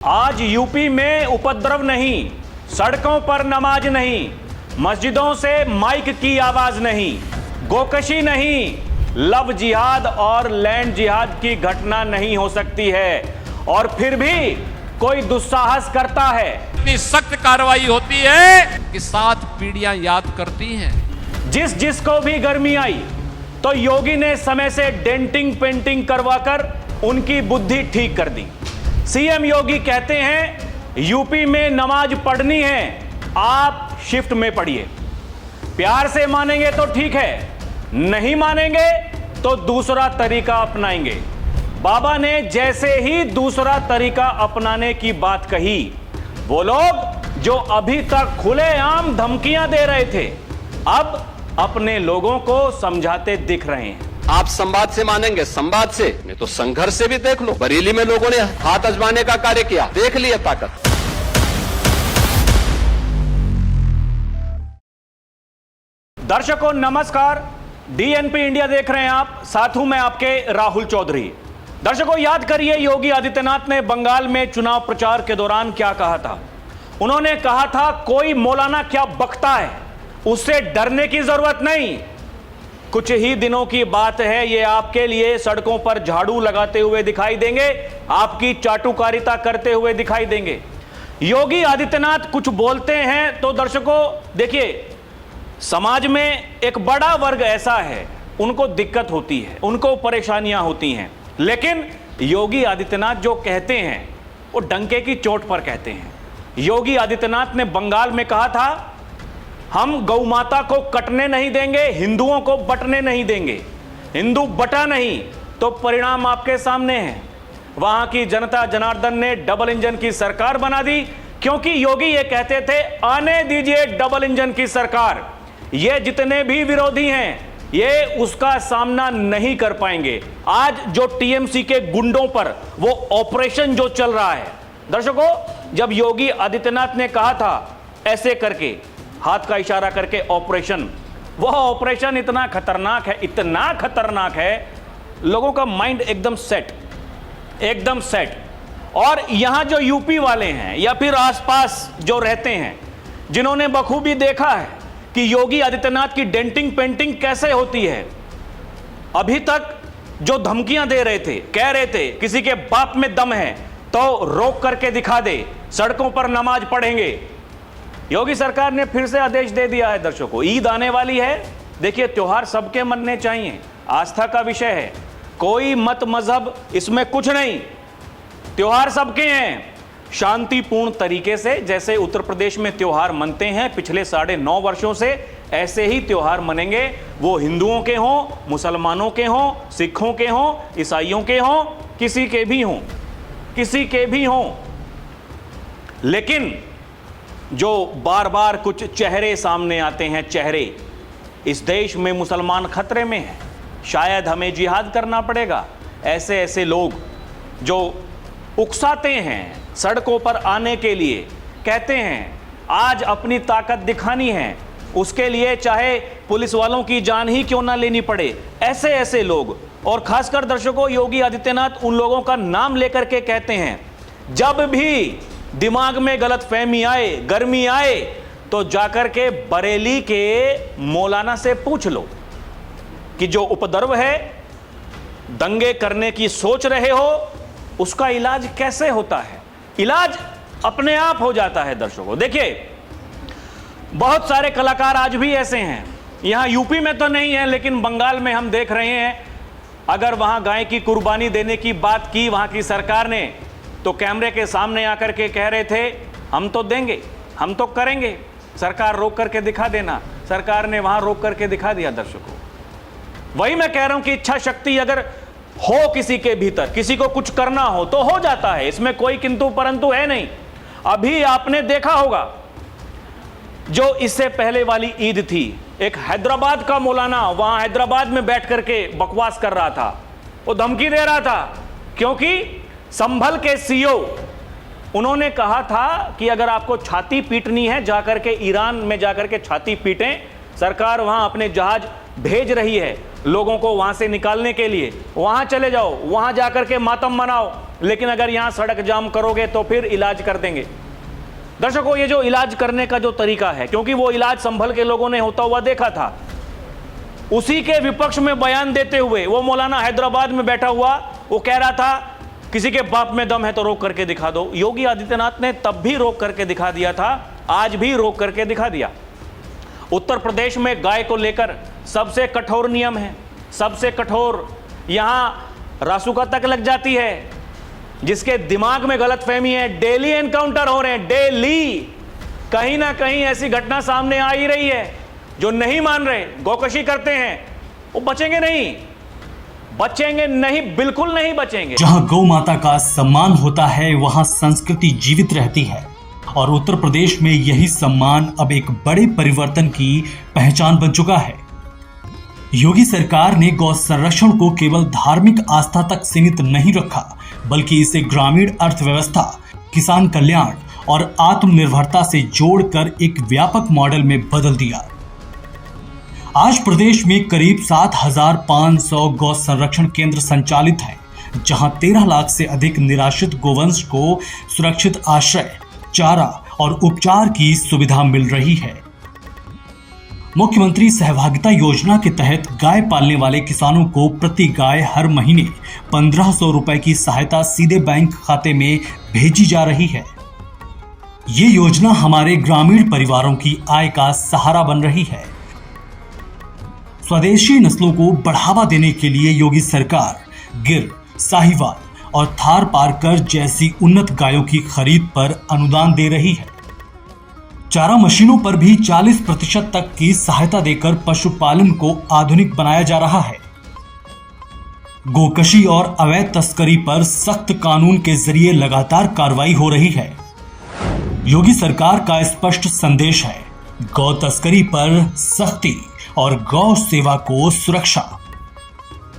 आज यूपी में उपद्रव नहीं, सड़कों पर नमाज नहीं, मस्जिदों से माइक की आवाज नहीं, गोकशी नहीं, लव जिहाद और लैंड जिहाद की घटना नहीं हो सकती है। और फिर भी कोई दुस्साहस करता है। इतनी सख्त कार्रवाई होती है कि 7 पीढ़ियां याद करती हैं। जिसको भी गर्मी आई तो योगी ने समय से डेंटिंग पेंटिंग करवाकर उनकी बुद्धि ठीक कर दी। सीएम योगी कहते हैं यूपी में नमाज पढ़नी है, आप शिफ्ट में पढ़िए। प्यार से मानेंगे तो ठीक है, नहीं मानेंगे तो दूसरा तरीका अपनाएंगे। बाबा ने जैसे ही दूसरा तरीका अपनाने की बात कही, वो लोग जो अभी तक खुलेआम धमकियां दे रहे थे, अब अपने लोगों को समझाते दिख रहे हैं। आप संवाद से मानेंगे, संवाद से नहीं तो संघर्ष से भी देख लो। बरेली में लोगों ने हाथ आजमाने का कार्य किया, देख लिया ताकत। दर्शकों नमस्कार, डीएनपी इंडिया देख रहे हैं आप, साथ हूं मैं आपके राहुल चौधरी। दर्शकों याद करिए योगी आदित्यनाथ ने बंगाल में चुनाव प्रचार के दौरान क्या कहा था। उन्होंने कहा था कोई मौलाना क्या बकता है, उससे डरने की जरूरत नहीं। कुछ ही दिनों की बात है, ये आपके लिए सड़कों पर झाड़ू लगाते हुए दिखाई देंगे, आपकी चाटुकारिता करते हुए दिखाई देंगे। योगी आदित्यनाथ कुछ बोलते हैं तो दर्शकों देखिए, समाज में एक बड़ा वर्ग ऐसा है, उनको दिक्कत होती है, उनको परेशानियां होती हैं, लेकिन योगी आदित्यनाथ जो कहते हैं वो डंके की चोट पर कहते हैं। योगी आदित्यनाथ ने बंगाल में कहा था हम गौ माता को कटने नहीं देंगे, हिंदुओं को बटने नहीं देंगे। हिंदू बटा नहीं तो परिणाम आपके सामने है। वहां की जनता जनार्दन ने डबल इंजन की सरकार बना दी, क्योंकि योगी ये कहते थे आने दीजिए डबल इंजन की सरकार। ये जितने भी विरोधी हैं ये उसका सामना नहीं कर पाएंगे। आज जो टीएमसी के गुंडों पर वो ऑपरेशन जो चल रहा है, दर्शकों जब योगी आदित्यनाथ ने कहा था ऐसे करके हाथ का इशारा करके ऑपरेशन, वह ऑपरेशन इतना खतरनाक है, लोगों का माइंड एकदम सेट। और यहां जो यूपी वाले हैं या फिर आसपास जो रहते हैं, जिन्होंने बखूबी देखा है कि योगी आदित्यनाथ की डेंटिंग पेंटिंग कैसे होती है, अभी तक जो धमकियां दे रहे थे, कह रहे थे किसी के बाप में दम है तो रोक करके दिखा दे, सड़कों पर नमाज पढ़ेंगे। योगी सरकार ने फिर से आदेश दे दिया है। दर्शकों ईद आने वाली है, देखिए त्योहार सबके मनने चाहिए, आस्था का विषय है, कोई मत मजहब इसमें कुछ नहीं, त्योहार सबके हैं। शांतिपूर्ण तरीके से जैसे उत्तर प्रदेश में त्योहार मनते हैं पिछले 9.5 वर्षों से, ऐसे ही त्योहार मनेंगे। वो हिंदुओं के हों, मुसलमानों के हों, सिखों के हों, ईसाइयों के हों, किसी के भी हों। लेकिन जो बार बार कुछ चेहरे सामने आते हैं, चेहरे, इस देश में मुसलमान खतरे में हैं, शायद हमें जिहाद करना पड़ेगा। ऐसे लोग जो उकसाते हैं सड़कों पर आने के लिए, कहते हैं आज अपनी ताकत दिखानी है, उसके लिए चाहे पुलिस वालों की जान ही क्यों ना लेनी पड़े, ऐसे लोग। और खासकर दर्शकों योगी आदित्यनाथ उन लोगों का नाम लेकर के कहते हैं जब भी दिमाग में गलतफहमी आए, गर्मी आए, तो जाकर के बरेली के मौलाना से पूछ लो कि जो उपद्रव है, दंगे करने की सोच रहे हो, उसका इलाज कैसे होता है। इलाज अपने आप हो जाता है। दर्शकों देखिए, बहुत सारे कलाकार आज भी ऐसे हैं, यहां यूपी में तो नहीं है लेकिन बंगाल में हम देख रहे हैं, अगर वहां गाय की कुर्बानी देने की बात की वहां की सरकार ने, तो कैमरे के सामने आकर के कह रहे थे हम तो देंगे, हम तो करेंगे, सरकार रोक करके दिखा देना। सरकार ने वहां रोक करके दिखा दिया। दर्शकों वही मैं कह रहा हूं कि इच्छा शक्ति अगर हो किसी के भीतर, किसी को कुछ करना हो तो हो जाता है, इसमें कोई किंतु परंतु है नहीं। अभी आपने देखा होगा जो इससे पहले वाली ईद थी, एक हैदराबाद का मौलाना वहां हैदराबाद में बैठ करके बकवास कर रहा था, वो धमकी दे रहा था, क्योंकि संभल के सीईओ उन्होंने कहा था कि अगर आपको छाती पीटनी है जाकर के ईरान में जाकर के छाती पीटें, सरकार वहां अपने जहाज भेज रही है लोगों को वहां से निकालने के लिए, वहां चले जाओ, वहां जाकर के मातम मनाओ। लेकिन अगर यहां सड़क जाम करोगे तो फिर इलाज कर देंगे। दर्शकों, ये जो इलाज करने का जो तरीका है, क्योंकि वो इलाज संभल के लोगों ने होता हुआ देखा था, उसी के विपक्ष में बयान देते हुए वो मौलाना हैदराबाद में बैठा हुआ वो कह रहा था किसी के बाप में दम है तो रोक करके दिखा दो। योगी आदित्यनाथ ने तब भी रोक करके दिखा दिया था, आज भी रोक करके दिखा दिया। उत्तर प्रदेश में गाय को लेकर सबसे कठोर नियम है, सबसे कठोर। यहां रासुका तक लग जाती है। जिसके दिमाग में गलतफहमी है, डेली एनकाउंटर हो रहे हैं, डेली कहीं ना कहीं ऐसी घटना सामने आ ही रही है। जो नहीं मान रहे, गौकशी करते हैं, वो बचेंगे नहीं, बचेंगे नहीं, बिल्कुल नहीं बचेंगे। जहां गौ माता का सम्मान होता है वहां संस्कृति जीवित रहती है, और उत्तर प्रदेश में यही सम्मान अब एक बड़े परिवर्तन की पहचान बन चुका है। योगी सरकार ने गौ संरक्षण को केवल धार्मिक आस्था तक सीमित नहीं रखा, बल्कि इसे ग्रामीण अर्थव्यवस्था, किसान कल्याण और आत्मनिर्भरता से जोड़कर एक व्यापक मॉडल में बदल दिया। आज प्रदेश में करीब 7,500 गौ संरक्षण केंद्र संचालित हैं, जहां 13 लाख से अधिक निराश्रित गोवंश को सुरक्षित आश्रय, चारा और उपचार की सुविधा मिल रही है। मुख्यमंत्री सहभागिता योजना के तहत गाय पालने वाले किसानों को प्रति गाय हर महीने 1,500 रुपए की सहायता सीधे बैंक खाते में भेजी जा रही है। ये योजना हमारे ग्रामीण परिवारों की आय का सहारा बन रही है। स्वदेशी नस्लों को बढ़ावा देने के लिए योगी सरकार गिर, साहिवाल और थार पारकर जैसी उन्नत गायों की खरीद पर अनुदान दे रही है। चारा मशीनों पर भी 40% तक की सहायता देकर पशुपालन को आधुनिक बनाया जा रहा है। गोकशी और अवैध तस्करी पर सख्त कानून के जरिए लगातार कार्रवाई हो रही है। योगी सरकार का स्पष्ट संदेश है, गौ तस्करी पर सख्ती और गौ सेवा को सुरक्षा।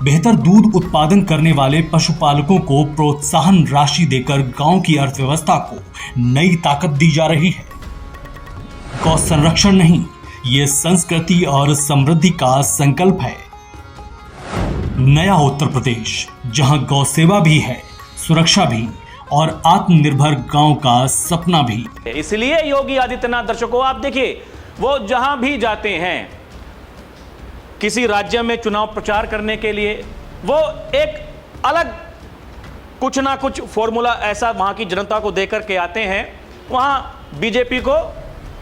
बेहतर दूध उत्पादन करने वाले पशुपालकों को प्रोत्साहन राशि देकर गांव की अर्थव्यवस्था को नई ताकत दी जा रही है। गौ संरक्षण नहीं, ये संस्कृति और समृद्धि का संकल्प है। नया उत्तर प्रदेश, जहां गौ सेवा भी है, सुरक्षा भी और आत्मनिर्भर गांव का सपना भी। इसलिए योगी आदित्यनाथ, दर्शकों आप देखिए, वो जहां भी जाते हैं किसी राज्य में चुनाव प्रचार करने के लिए, वो एक अलग कुछ ना कुछ फॉर्मूला ऐसा वहां की जनता को देकर के आते हैं। वहां बीजेपी को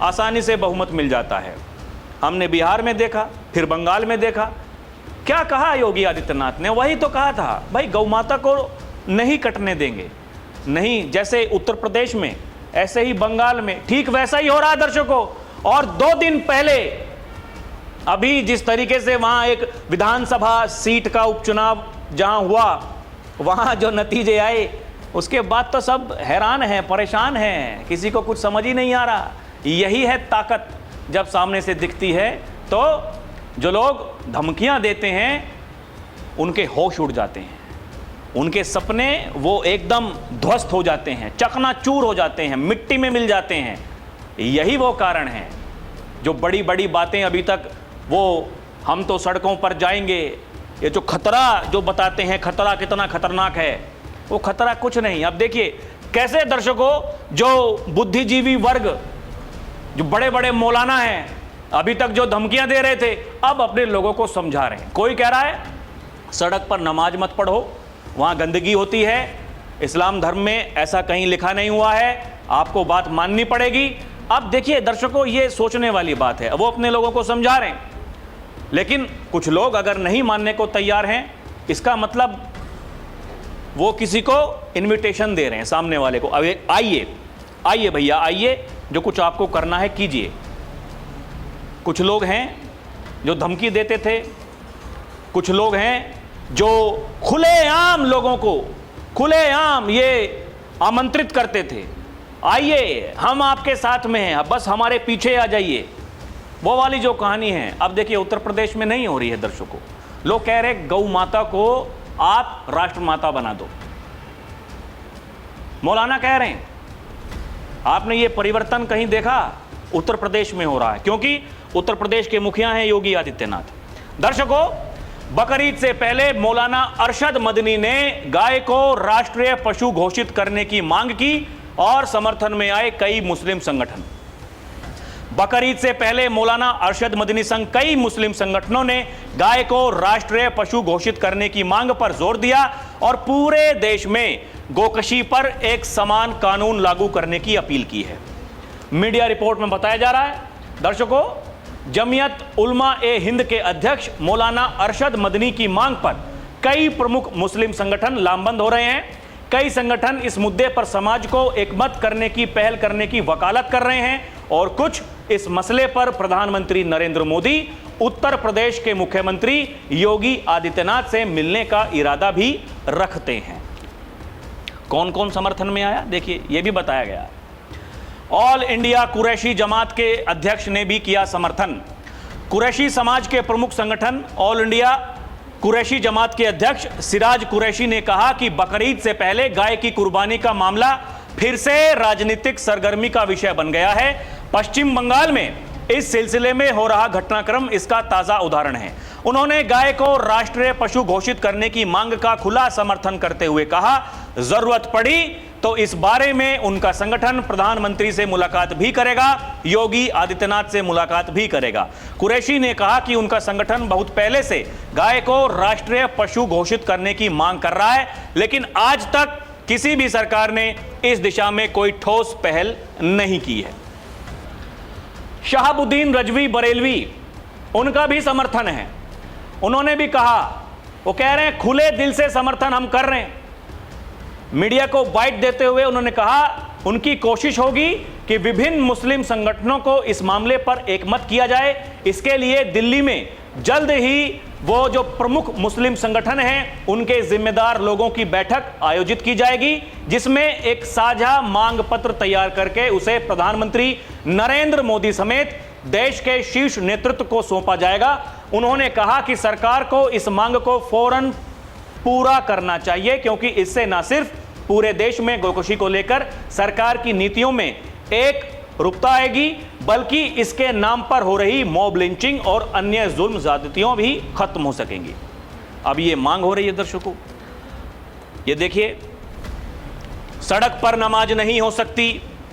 आसानी से बहुमत मिल जाता है। हमने बिहार में देखा, फिर बंगाल में देखा। क्या कहा योगी आदित्यनाथ ने? वही तो कहा था, भाई गौ माता को नहीं कटने देंगे। नहीं, जैसे उत्तर प्रदेश में ऐसे ही बंगाल में ठीक वैसा ही हो रहा है दर्शकों। और 2 दिन पहले अभी जिस तरीके से वहां एक विधानसभा सीट का उपचुनाव जहां हुआ, वहां जो नतीजे आए, उसके बाद तो सब हैरान हैं, परेशान हैं, किसी को कुछ समझ ही नहीं आ रहा। यही है ताकत, जब सामने से दिखती है तो जो लोग धमकियां देते हैं उनके होश उड़ जाते हैं, उनके सपने वो एकदम ध्वस्त हो जाते हैं, चकनाचूर हो जाते हैं, मिट्टी में मिल जाते हैं। यही वो कारण है जो बड़ी बड़ी बातें अभी तक वो हम तो सड़कों पर जाएंगे, ये जो खतरा जो बताते हैं, खतरा कितना खतरनाक है, वो खतरा कुछ नहीं। अब देखिए कैसे दर्शकों, जो बुद्धिजीवी वर्ग, जो बड़े बड़े मौलाना हैं, अभी तक जो धमकियां दे रहे थे, अब अपने लोगों को समझा रहे हैं। कोई कह रहा है सड़क पर नमाज मत पढ़ो, वहां गंदगी होती है, इस्लाम धर्म में ऐसा कहीं लिखा नहीं हुआ है, आपको बात माननी पड़ेगी। अब देखिए दर्शकों, ये सोचने वाली बात है, वो अपने लोगों को समझा रहे हैं। लेकिन कुछ लोग अगर नहीं मानने को तैयार हैं, इसका मतलब वो किसी को इनविटेशन दे रहे हैं सामने वाले को, अब आइए आइए भैया आइए, जो कुछ आपको करना है कीजिए। कुछ लोग हैं जो धमकी देते थे, कुछ लोग हैं जो खुलेआम लोगों को खुलेआम ये आमंत्रित करते थे, आइए हम आपके साथ में हैं, बस हमारे पीछे आ जाइए। वो वाली जो कहानी है अब देखिए उत्तर प्रदेश में नहीं हो रही है दर्शकों। लोग कह रहे गौ माता को आप राष्ट्रमाता बना दो। मौलाना कह रहे हैं, आपने ये परिवर्तन कहीं देखा? उत्तर प्रदेश में हो रहा है, क्योंकि उत्तर प्रदेश के मुखिया हैं योगी आदित्यनाथ। दर्शकों, बकरीद से पहले मौलाना अरशद मदनी ने गाय को राष्ट्रीय पशु घोषित करने की मांग की और समर्थन में आए कई मुस्लिम संगठन। बकरीद से पहले मौलाना अरशद मदनी संग कई मुस्लिम संगठनों ने गाय को राष्ट्रीय पशु घोषित करने की मांग पर जोर दिया और पूरे देश में गोकशी पर एक समान कानून लागू करने की अपील की है। मीडिया रिपोर्ट में बताया जा रहा है, दर्शकों, जमीयत उलमा ए हिंद के अध्यक्ष मौलाना अरशद मदनी की मांग पर कई प्रमुख मुस्लिम संगठन लामबंद हो रहे हैं। कई संगठन इस मुद्दे पर समाज को एकमत करने की पहल करने की वकालत कर रहे हैं और कुछ इस मसले पर प्रधानमंत्री नरेंद्र मोदी, उत्तर प्रदेश के मुख्यमंत्री योगी आदित्यनाथ से मिलने का इरादा भी रखते हैं। कौन कौन समर्थन में आया, देखिए यह भी बताया गया है। ऑल इंडिया कुरैशी जमात के अध्यक्ष ने भी किया समर्थन। कुरैशी समाज के प्रमुख संगठन ऑल इंडिया कुरैशी जमात के अध्यक्ष सिराज कुरैशी ने कहा कि बकरीद से पहले गाय की कुर्बानी का मामला फिर से राजनीतिक सरगर्मी का विषय बन गया है। पश्चिम बंगाल में इस सिलसिले में हो रहा घटनाक्रम इसका ताजा उदाहरण है। उन्होंने गाय को राष्ट्रीय पशु घोषित करने की मांग का खुला समर्थन करते हुए कहा, जरूरत पड़ी तो इस बारे में उनका संगठन प्रधानमंत्री से मुलाकात भी करेगा, योगी आदित्यनाथ से मुलाकात भी करेगा। कुरैशी ने कहा कि उनका संगठन बहुत पहले से गाय को राष्ट्रीय पशु घोषित करने की मांग कर रहा है, लेकिन आज तक किसी भी सरकार ने इस दिशा में कोई ठोस पहल नहीं की है। शहाबुद्दीन रजवी बरेलवी, उनका भी समर्थन है। उन्होंने भी कहा, वो कह रहे हैं खुले दिल से समर्थन हम कर रहे हैं। मीडिया को बाइट देते हुए उन्होंने कहा उनकी कोशिश होगी कि विभिन्न मुस्लिम संगठनों को इस मामले पर एकमत किया जाए। इसके लिए दिल्ली में जल्द ही वो जो प्रमुख मुस्लिम संगठन हैं उनके जिम्मेदार लोगों की बैठक आयोजित की जाएगी, जिसमें एक साझा मांग पत्र तैयार करके उसे प्रधानमंत्री नरेंद्र मोदी समेत देश के शीर्ष नेतृत्व को सौंपा जाएगा। उन्होंने कहा कि सरकार को इस मांग को फौरन पूरा करना चाहिए, क्योंकि इससे न सिर्फ पूरे देश में गोकशी को लेकर सरकार की नीतियों में एक रुकता आएगी, बल्कि इसके नाम पर हो रही मॉब लिंचिंग और अन्य जुल्म ज्यादतियों भी खत्म हो सकेंगी। अब ये मांग हो रही है दर्शकों, ये देखिए, सड़क पर नमाज नहीं हो सकती,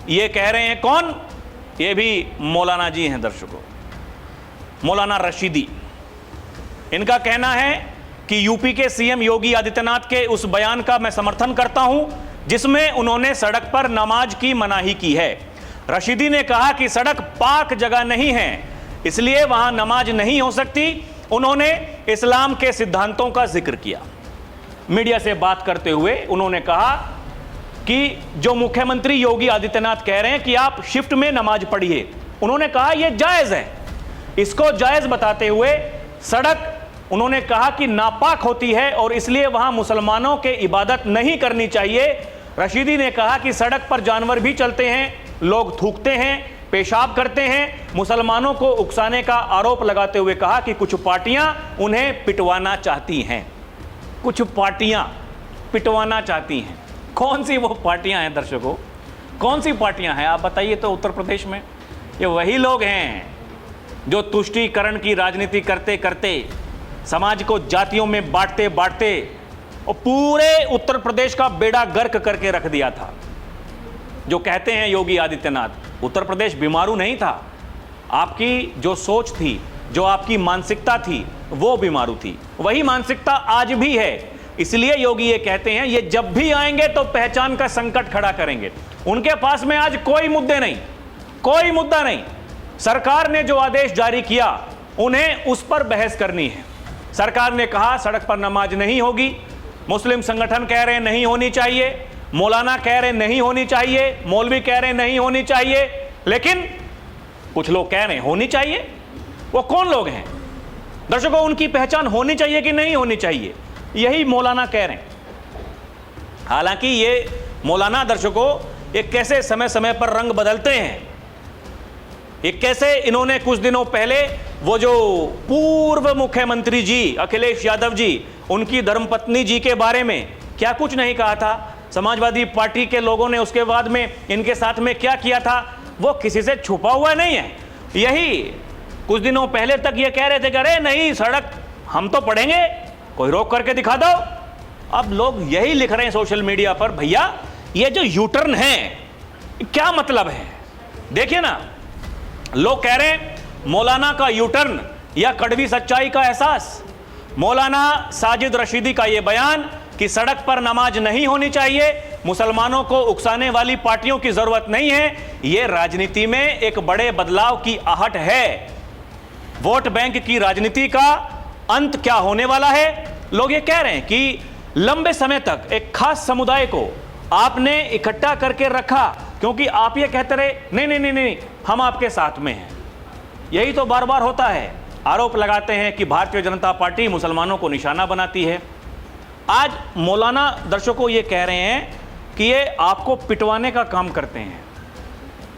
ये कह रहे हैं कौन? ये भी मौलाना जी हैं दर्शकों, मौलाना रशीदी। इनका कहना है कि यूपी के सीएम योगी आदित्यनाथ के उस बयान का मैं समर्थन करता हूं जिसमें उन्होंने सड़क पर नमाज की मनाही की है। रशीदी ने कहा कि सड़क पाक जगह नहीं है, इसलिए वहां नमाज नहीं हो सकती। उन्होंने इस्लाम के सिद्धांतों का जिक्र किया। मीडिया से बात करते हुए उन्होंने कहा कि जो मुख्यमंत्री योगी आदित्यनाथ कह रहे हैं कि आप शिफ्ट में नमाज पढ़िए, उन्होंने कहा यह जायज है। इसको जायज बताते हुए सड़क उन्होंने कहा कि नापाक होती है और इसलिए वहां मुसलमानों के इबादत नहीं करनी चाहिए। रशीदी ने कहा कि सड़क पर जानवर भी चलते हैं, लोग थूकते हैं, पेशाब करते हैं। मुसलमानों को उकसाने का आरोप लगाते हुए कहा कि कुछ पार्टियां उन्हें पिटवाना चाहती हैं। कुछ पार्टियां पिटवाना चाहती हैं। कौन सी वो पार्टियां हैं दर्शकों? कौन सी पार्टियां हैं आप बताइए तो। उत्तर प्रदेश में ये वही लोग हैं जो तुष्टीकरण की राजनीति करते करते समाज को जातियों में बांटते बांटते और पूरे उत्तर प्रदेश का बेड़ा गर्क करके रख दिया था। जो कहते हैं योगी आदित्यनाथ, उत्तर प्रदेश बीमारू नहीं था, आपकी जो सोच थी, जो आपकी मानसिकता थी, वो बीमारू थी। वही मानसिकता आज भी है। इसलिए योगी ये कहते हैं ये जब भी आएंगे तो पहचान का संकट खड़ा करेंगे। उनके पास में आज कोई मुद्दे नहीं, कोई मुद्दा नहीं। सरकार ने जो आदेश जारी किया उन्हें उस पर बहस करनी है। सरकार ने कहा सड़क पर नमाज नहीं होगी, मुस्लिम संगठन कह रहे हैं नहीं होनी चाहिए, मौलाना कह रहे हैं नहीं होनी चाहिए, मौलवी कह रहे हैं नहीं होनी चाहिए, लेकिन कुछ लोग कह रहे हैं होनी चाहिए। वो कौन लोग हैं दर्शकों? उनकी पहचान होनी चाहिए कि नहीं होनी चाहिए, यही मौलाना कह रहे हैं। हालांकि ये मौलाना दर्शकों ये कैसे समय समय पर रंग बदलते हैं। ये कैसे इन्होंने कुछ दिनों पहले वो जो पूर्व मुख्यमंत्री जी अखिलेश यादव जी, उनकी धर्मपत्नी जी के बारे में क्या कुछ नहीं कहा था। समाजवादी पार्टी के लोगों ने उसके बाद में इनके साथ में क्या किया था वो किसी से छुपा हुआ नहीं है। यही कुछ दिनों पहले तक ये कह रहे थे कि अरे नहीं, सड़क हम तो पढ़ेंगे, कोई रोक करके दिखा दो। अब लोग यही लिख रहे हैं सोशल मीडिया पर, भैया ये जो यूटर्न है क्या मतलब है? देखिए ना, लोग कह रहे हैं मौलाना का यूटर्न या कड़वी सच्चाई का एहसास। मौलाना साजिद रशीदी का यह बयान कि सड़क पर नमाज नहीं होनी चाहिए, मुसलमानों को उकसाने वाली पार्टियों की जरूरत नहीं है, यह राजनीति में एक बड़े बदलाव की आहट है। वोट बैंक की राजनीति का अंत क्या होने वाला है? लोग ये कह रहे हैं कि लंबे समय तक एक खास समुदाय को आपने इकट्ठा करके रखा क्योंकि आप ये कहते रहे नहीं नहीं नहीं नहीं हम आपके साथ में हैं। यही तो बार बार होता है। आरोप लगाते हैं कि भारतीय जनता पार्टी मुसलमानों को निशाना बनाती है। आज मौलाना दर्शकों ये कह रहे हैं कि ये आपको पिटवाने का काम करते हैं,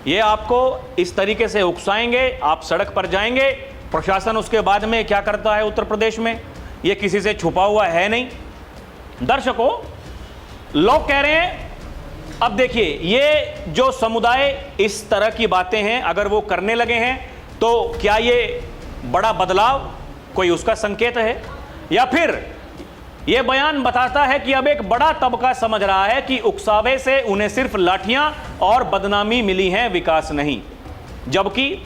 ये आपको इस तरीके से उकसाएंगे, आप सड़क पर जाएंगे। प्रशासन उसके बाद में क्या करता है उत्तर प्रदेश में, ये किसी से छुपा हुआ है नहीं। दर्शकों, लोग कह रहे हैं, अब देखिए ये जो समुदाय इस तरह की बातें हैं अगर वो करने लगे हैं तो क्या ये बड़ा बदलाव कोई उसका संकेत है, या फिर ये बयान बताता है कि अब एक बड़ा तबका समझ रहा है कि उकसावे से उन्हें सिर्फ लाठियां और बदनामी मिली है, विकास नहीं। जबकि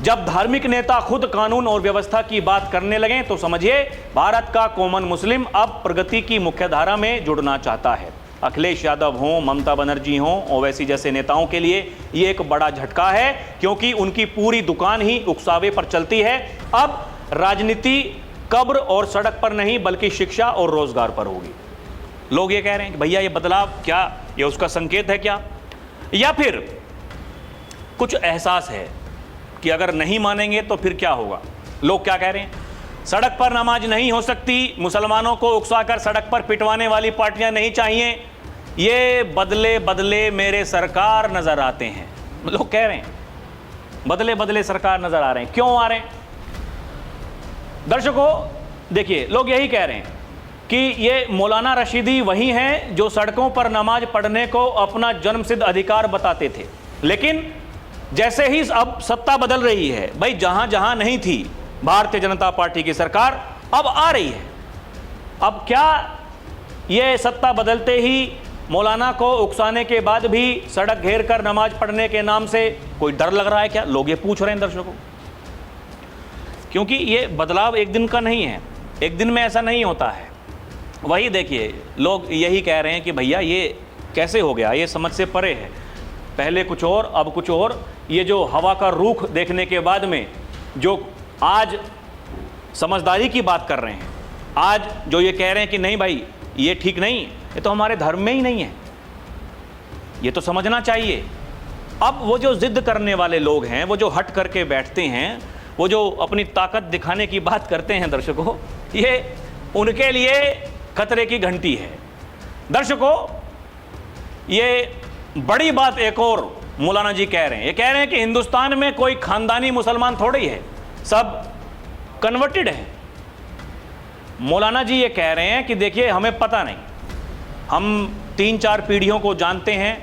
जब धार्मिक नेता खुद कानून और व्यवस्था की बात करने लगे तो समझिए भारत का कॉमन मुस्लिम अब प्रगति की मुख्यधारा में जुड़ना चाहता है। अखिलेश यादव हों, ममता बनर्जी हों, ओवैसी जैसे नेताओं के लिए ये एक बड़ा झटका है क्योंकि उनकी पूरी दुकान ही उकसावे पर चलती है। अब राजनीति कब्र और सड़क पर नहीं बल्कि शिक्षा और रोजगार पर होगी। लोग ये कह रहे हैं कि भैया ये बदलाव क्या, ये उसका संकेत है क्या, या फिर कुछ एहसास है कि अगर नहीं मानेंगे तो फिर क्या होगा? लोग क्या कह रहे हैं, सड़क पर नमाज नहीं हो सकती, मुसलमानों को उकसाकर सड़क पर पिटवाने वाली पार्टियां नहीं चाहिए, ये बदले बदले मेरे सरकार नजर आते हैं। लोग कह रहे हैं बदले बदले सरकार नजर आ रहे हैं। क्यों आ रहे हैं? दर्शकों देखिए, लोग यही कह रहे हैं कि ये मौलाना रशीदी वही हैं जो सड़कों पर नमाज पढ़ने को अपना जन्मसिद्ध अधिकार बताते थे, लेकिन जैसे ही अब सत्ता बदल रही है, भाई जहां जहां नहीं थी भारतीय जनता पार्टी की सरकार अब आ रही है। अब क्या ये सत्ता बदलते ही मौलाना को उकसाने के बाद भी सड़क घेर कर नमाज पढ़ने के नाम से कोई डर लग रहा है क्या? लोग ये पूछ रहे हैं दर्शकों, क्योंकि ये बदलाव एक दिन का नहीं है, एक दिन में ऐसा नहीं होता है। वही देखिए, लोग यही कह रहे हैं कि भैया ये कैसे हो गया, ये समझ से परे है, पहले कुछ और अब कुछ और। ये जो हवा का रुख देखने के बाद में जो आज समझदारी की बात कर रहे हैं, आज जो ये कह रहे हैं कि नहीं भाई ये ठीक नहीं, ये तो हमारे धर्म में ही नहीं है, ये तो समझना चाहिए। अब वो जो जिद करने वाले लोग हैं, वो जो हट करके बैठते हैं, वो जो अपनी ताकत दिखाने की बात करते हैं दर्शकों, ये उनके लिए खतरे की घंटी है। दर्शकों, ये बड़ी बात एक और मौलाना जी कह रहे हैं, ये कह रहे हैं कि हिंदुस्तान में कोई खानदानी मुसलमान थोड़े ही है, सब कन्वर्टेड हैं। मौलाना जी ये कह रहे हैं कि देखिए हमें पता नहीं, हम 3-4 पीढ़ियों को जानते हैं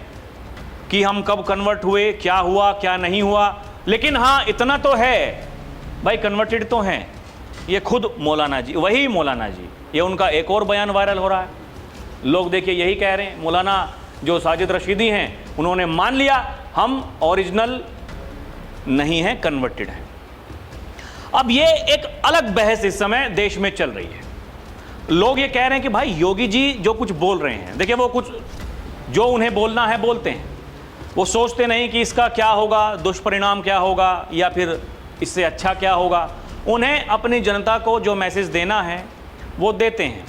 कि हम कब कन्वर्ट हुए, क्या हुआ क्या नहीं हुआ, लेकिन हाँ इतना तो है भाई कन्वर्टेड तो हैं। ये खुद मौलाना जी, वही मौलाना जी, ये उनका एक और बयान वायरल हो रहा है। लोग देखिए यही कह रहे हैं, मौलाना जो साजिद रशीदी हैं उन्होंने मान लिया हम ओरिजिनल नहीं हैं, कन्वर्टेड हैं। अब ये एक अलग बहस इस समय देश में चल रही है। लोग ये कह रहे हैं कि भाई योगी जी जो कुछ बोल रहे हैं, देखिए वो कुछ जो उन्हें बोलना है बोलते हैं, वो सोचते नहीं कि इसका क्या होगा, दुष्परिणाम क्या होगा या फिर इससे अच्छा क्या होगा। उन्हें अपनी जनता को जो मैसेज देना है वो देते हैं।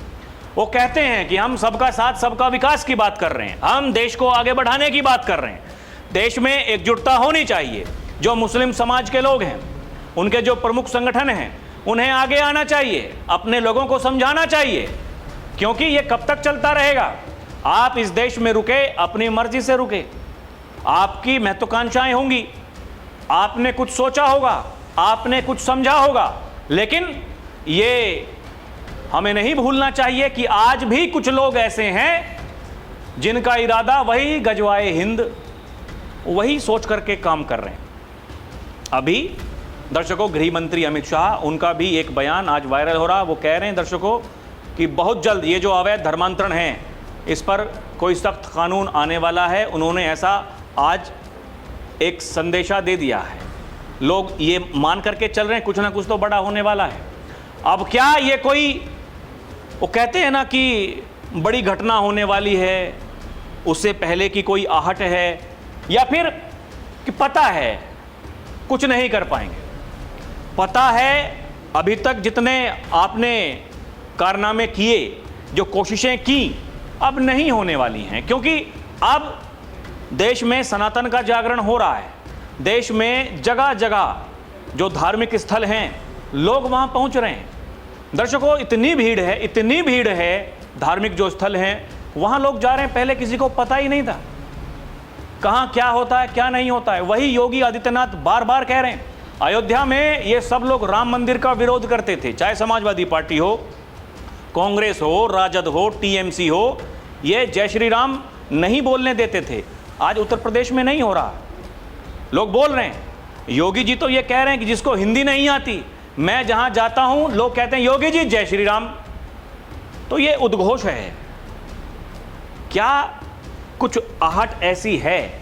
वो कहते हैं कि हम सबका साथ सबका विकास की बात कर रहे हैं, हम देश को आगे बढ़ाने की बात कर रहे हैं, देश में एकजुटता होनी चाहिए। जो मुस्लिम समाज के लोग हैं, उनके जो प्रमुख संगठन हैं, उन्हें आगे आना चाहिए, अपने लोगों को समझाना चाहिए, क्योंकि ये कब तक चलता रहेगा। आप इस देश में रुके, अपनी मर्जी से रुके, आपकी महत्वाकांक्षाएं होंगी, आपने कुछ सोचा होगा, आपने कुछ समझा होगा, लेकिन ये हमें नहीं भूलना चाहिए कि आज भी कुछ लोग ऐसे हैं जिनका इरादा वही गजवाए हिंद, वही सोच करके काम कर रहे हैं। अभी दर्शकों, गृह मंत्री अमित शाह, उनका भी एक बयान आज वायरल हो रहा। वो कह रहे हैं दर्शकों कि बहुत जल्द ये जो अवैध धर्मांतरण है इस पर कोई सख्त कानून आने वाला है। उन्होंने ऐसा आज एक संदेशा दे दिया है। लोग ये मान करके चल रहे हैं कुछ ना कुछ तो बड़ा होने वाला है। अब क्या ये कोई, वो कहते हैं ना कि बड़ी घटना होने वाली है, उससे पहले की कोई आहट है, या फिर कि पता है कुछ नहीं कर पाएंगे। पता है अभी तक जितने आपने कारनामे किए, जो कोशिशें की, अब नहीं होने वाली हैं, क्योंकि अब देश में सनातन का जागरण हो रहा है। देश में जगह जगह जो धार्मिक स्थल हैं, लोग वहां पहुंच रहे हैं। दर्शकों, इतनी भीड़ है, धार्मिक जो स्थल हैं वहां लोग जा रहे हैं। पहले किसी को पता ही नहीं था कहां क्या होता है, क्या नहीं होता है। वही योगी आदित्यनाथ बार बार कह रहे हैं। अयोध्या में ये सब लोग राम मंदिर का विरोध करते थे, चाहे समाजवादी पार्टी हो, कांग्रेस हो, राजद हो, टीएमसी हो, ये जय श्री राम नहीं बोलने देते थे। आज उत्तर प्रदेश में नहीं हो रहा, लोग बोल रहे हैं। योगी जी तो ये कह रहे हैं कि जिसको हिंदी नहीं आती, मैं जहां जाता हूं लोग कहते हैं योगी जी जय श्री राम। तो ये उद्घोष है। क्या कुछ आहट ऐसी है?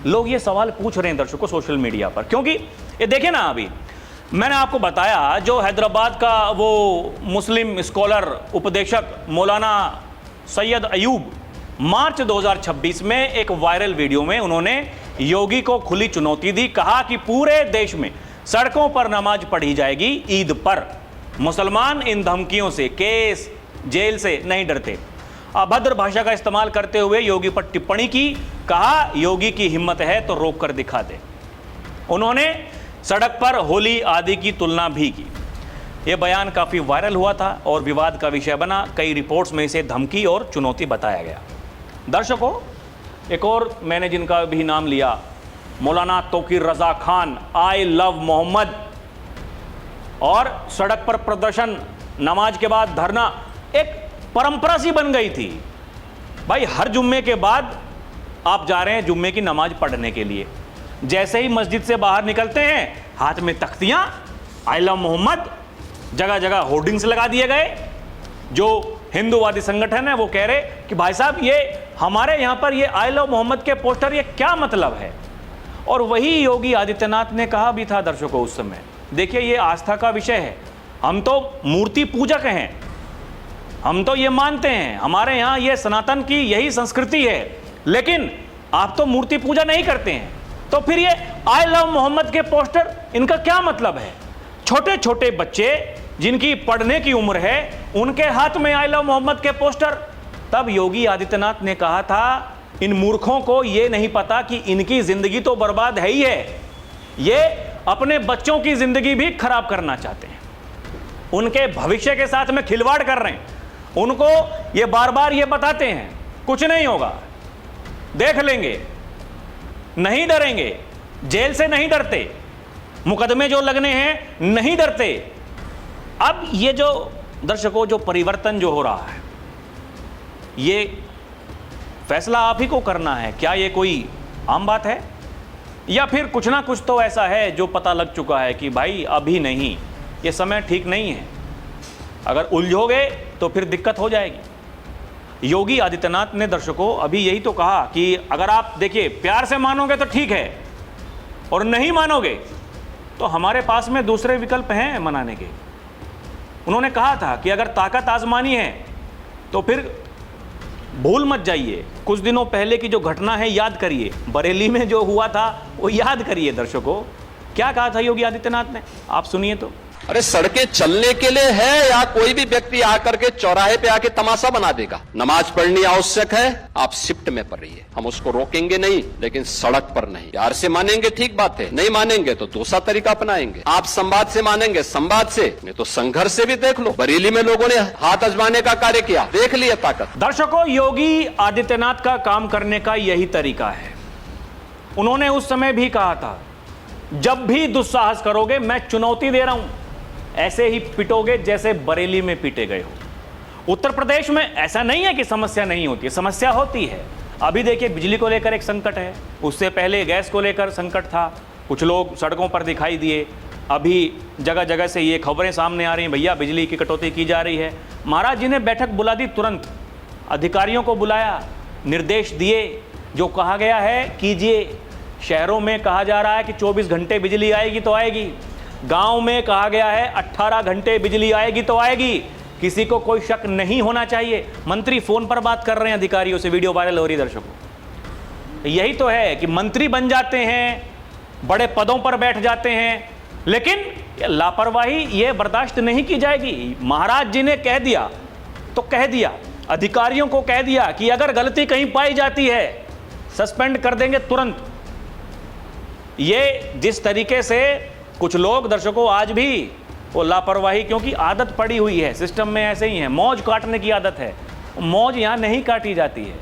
लोग ये सवाल पूछ रहे हैं दर्शकों सोशल मीडिया पर, क्योंकि ये देखें ना, अभी मैंने आपको बताया जो हैदराबाद का वो मुस्लिम स्कॉलर उपदेशक मौलाना सैयद अयूब, मार्च 2026 में एक वायरल वीडियो में उन्होंने योगी को खुली चुनौती दी। कहा कि पूरे देश में सड़कों पर नमाज पढ़ी जाएगी ईद पर। मुसलमान इन धमकियों से, केस, जेल से नहीं डरते। अभद्र भाषा का इस्तेमाल करते हुए योगी पर टिप्पणी की। कहा योगी की हिम्मत है तो रोक कर दिखा दे। उन्होंने सड़क पर होली आदि की तुलना भी की। यह बयान काफी वायरल हुआ था और विवाद का विषय बना। कई रिपोर्ट्स में इसे धमकी और चुनौती बताया गया। दर्शकों, एक और मैंने जिनका भी नाम लिया, मौलाना तौकीर रजा खान, आई लव मोहम्मद, और सड़क पर प्रदर्शन, नमाज के बाद धरना, एक परंपरा सी बन गई थी। भाई हर जुम्मे के बाद आप जा रहे हैं जुम्मे की नमाज पढ़ने के लिए, जैसे ही मस्जिद से बाहर निकलते हैं हाथ में तख्तियां, आई लव मोहम्मद, जगह जगह होर्डिंग्स लगा दिए गए। जो हिंदूवादी संगठन है वो कह रहे कि भाई साहब ये हमारे यहां पर ये आई लव मोहम्मद के पोस्टर, ये क्या मतलब है? और वही योगी आदित्यनाथ ने कहा भी था दर्शकों उस समय, देखिए ये आस्था का विषय है, हम तो मूर्ति पूजक हैं, हम तो ये मानते हैं, हमारे यहाँ ये सनातन की यही संस्कृति है, लेकिन आप तो मूर्ति पूजा नहीं करते हैं, तो फिर ये आई लव मोहम्मद के पोस्टर, इनका क्या मतलब है? छोटे छोटे बच्चे जिनकी पढ़ने की उम्र है, उनके हाथ में आई लव मोहम्मद के पोस्टर। तब योगी आदित्यनाथ ने कहा था इन मूर्खों को ये नहीं पता कि इनकी जिंदगी तो बर्बाद है ही है, ये अपने बच्चों की जिंदगी भी खराब करना चाहते हैं, उनके भविष्य के साथ में खिलवाड़ कर रहे हैं। उनको ये बार बार ये बताते हैं कुछ नहीं होगा, देख लेंगे, नहीं डरेंगे, जेल से नहीं डरते, मुकदमे जो लगने हैं नहीं डरते। अब ये जो दर्शकों जो परिवर्तन जो हो रहा है, ये फैसला आप ही को करना है। क्या ये कोई आम बात है, या फिर कुछ ना कुछ तो ऐसा है जो पता लग चुका है कि भाई अभी नहीं, ये समय ठीक नहीं है, अगर उलझोगे तो फिर दिक्कत हो जाएगी। योगी आदित्यनाथ ने दर्शकों अभी यही तो कहा कि अगर आप देखिए प्यार से मानोगे तो ठीक है, और नहीं मानोगे तो हमारे पास में दूसरे विकल्प हैं मनाने के। उन्होंने कहा था कि अगर ताकत आजमानी है तो फिर भूल मत जाइए, कुछ दिनों पहले की जो घटना है याद करिए, बरेली में जो हुआ था वो याद करिए। दर्शकों क्या कहा था योगी आदित्यनाथ ने, आप सुनिए तो। अरे सड़कें चलने के लिए है या कोई भी व्यक्ति आकर के चौराहे पे आके तमाशा बना देगा? नमाज पढ़नी आवश्यक है, आप शिफ्ट में पढ़िए, हम उसको रोकेंगे नहीं, लेकिन सड़क पर नहीं। प्यार से मानेंगे ठीक बात है, नहीं मानेंगे तो दूसरा तरीका अपनाएंगे। आप संवाद से मानेंगे, संवाद से, नहीं तो संघर्ष से भी देख लो। बरेली में लोगों ने हाथ आजमाने का कार्य किया, देख लिया ताकत। दर्शकों योगी आदित्यनाथ का काम करने का यही तरीका है। उन्होंने उस समय भी कहा था जब भी दुस्साहस करोगे मैं चुनौती दे रहा हूं, ऐसे ही पिटोगे जैसे बरेली में पीटे गए हो। उत्तर प्रदेश में ऐसा नहीं है कि समस्या नहीं होती है, समस्या होती है। अभी देखिए बिजली को लेकर एक संकट है, उससे पहले गैस को लेकर संकट था, कुछ लोग सड़कों पर दिखाई दिए, अभी जगह जगह से ये खबरें सामने आ रही हैं, भैया बिजली की कटौती की जा रही है। महाराज जी ने बैठक बुला दी, तुरंत अधिकारियों को बुलाया, निर्देश दिए, जो कहा गया है कीजिए। शहरों में कहा जा रहा है कि 24 घंटे बिजली आएगी तो आएगी, गांव में कहा गया है 18 घंटे बिजली आएगी तो आएगी, किसी को कोई शक नहीं होना चाहिए। मंत्री फोन पर बात कर रहे हैं अधिकारियों से, वीडियो वायरल हो रही है दर्शकों। यही तो है कि मंत्री बन जाते हैं, बड़े पदों पर बैठ जाते हैं, लेकिन लापरवाही ये बर्दाश्त नहीं की जाएगी। महाराज जी ने कह दिया तो कह दिया, अधिकारियों को कह दिया कि अगर गलती कहीं पाई जाती है सस्पेंड कर देंगे तुरंत। ये जिस तरीके से कुछ लोग दर्शकों आज भी वो लापरवाही, क्योंकि आदत पड़ी हुई है सिस्टम में, ऐसे ही है, मौज काटने की आदत है। मौज यहां नहीं काटी जाती है।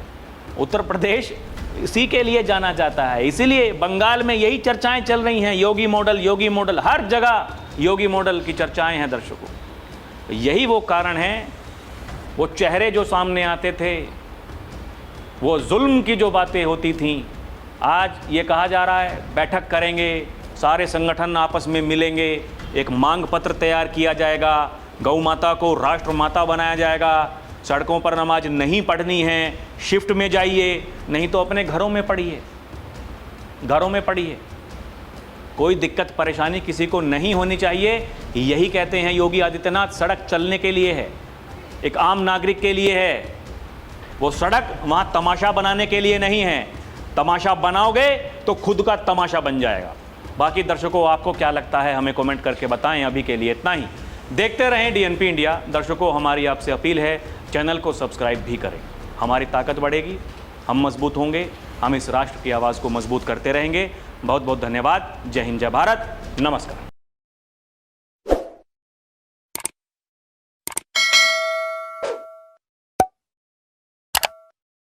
उत्तर प्रदेश इसी के लिए जाना जाता है, इसीलिए बंगाल में यही चर्चाएं चल रही हैं, योगी मॉडल, योगी मॉडल, हर जगह योगी मॉडल की चर्चाएं हैं दर्शकों। यही वो कारण है, वो चेहरे जो सामने आते थे, वो जुल्म की जो बातें होती थीं, आज ये कहा जा रहा है बैठक करेंगे, सारे संगठन आपस में मिलेंगे, एक मांग पत्र तैयार किया जाएगा, गौ माता को राष्ट्र माता बनाया जाएगा, सड़कों पर नमाज नहीं पढ़नी है, शिफ्ट में जाइए, नहीं तो अपने घरों में पढ़िए, घरों में पढ़िए, कोई दिक्कत परेशानी किसी को नहीं होनी चाहिए। यही कहते हैं योगी आदित्यनाथ। सड़क चलने के लिए है, एक आम नागरिक के लिए है, वो सड़क वहाँ तमाशा बनाने के लिए नहीं है। तमाशा बनाओगे तो खुद का तमाशा बन जाएगा। बाकी दर्शकों आपको क्या लगता है हमें कमेंट करके बताएं। अभी के लिए इतना ही, देखते रहें डीएनपी इंडिया। दर्शकों हमारी आपसे अपील है, चैनल को सब्सक्राइब भी करें, हमारी ताकत बढ़ेगी, हम मजबूत होंगे, हम इस राष्ट्र की आवाज़ को मजबूत करते रहेंगे। बहुत बहुत धन्यवाद। जय हिंद, जय भारत, नमस्कार।